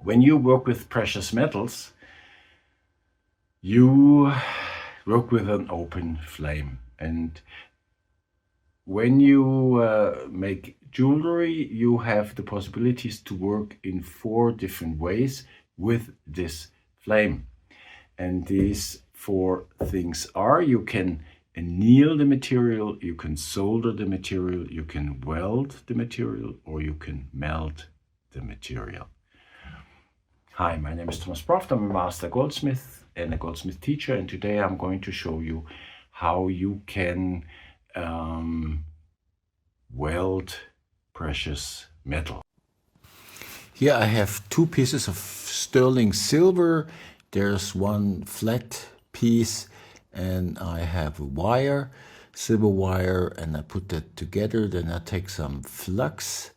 When you work with precious metals, you work with an open flame. And when you make jewelry, you have the possibilities to work in 4 different ways with this flame. And these 4 things are: you can anneal the material, you can solder the material, you can weld the material, or you can melt the material. Hi, my name is Thomas Proft. I'm a master goldsmith and a goldsmith teacher, and today I'm going to show you how you can weld precious metal. Here I have 2 pieces of sterling silver. There's one flat piece and I have a wire, silver wire, and I put that together. Then I take some flux,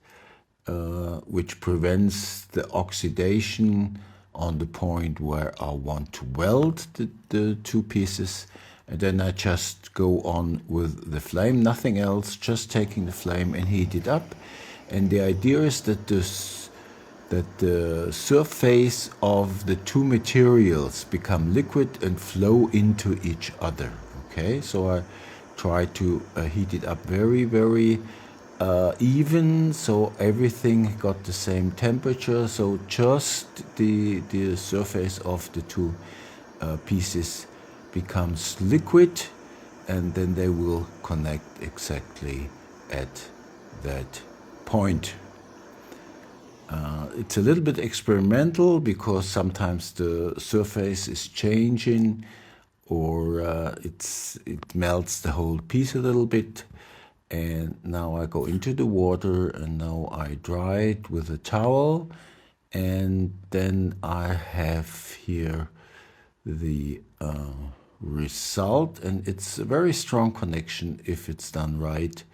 which prevents the oxidation on the point where I want to weld the 2 pieces. And then I just go on with the flame, nothing else, just taking the flame and heat it up. And the idea is that the surface of the 2 materials become liquid and flow into each other. Okay, so I try to heat it up very, very even, so everything got the same temperature. So just the surface of the 2 pieces becomes liquid, and then they will connect exactly at that point. It's a little bit experimental because sometimes the surface is changing, or it melts the whole piece a little bit. And now I go into the water and now I dry it with a towel, and then I have here the result, and it's a very strong connection if it's done right.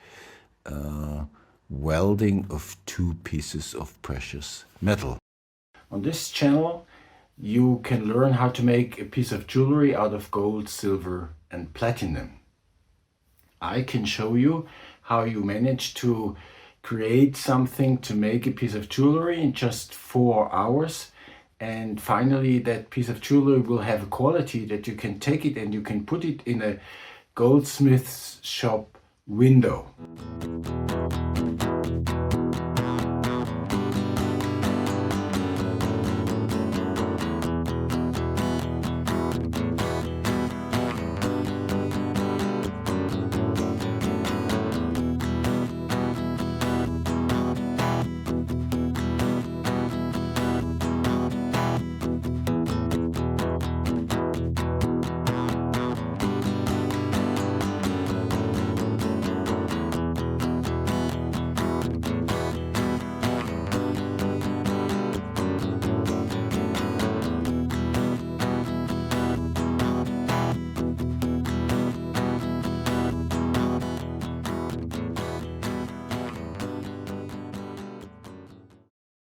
Welding of 2 pieces of precious metal. On this channel you can learn how to make a piece of jewelry out of gold, silver and platinum. I can show you how you manage to create something to make a piece of jewelry in just 4 hours. And finally, that piece of jewelry will have a quality that you can take it and you can put it in a goldsmith's shop window.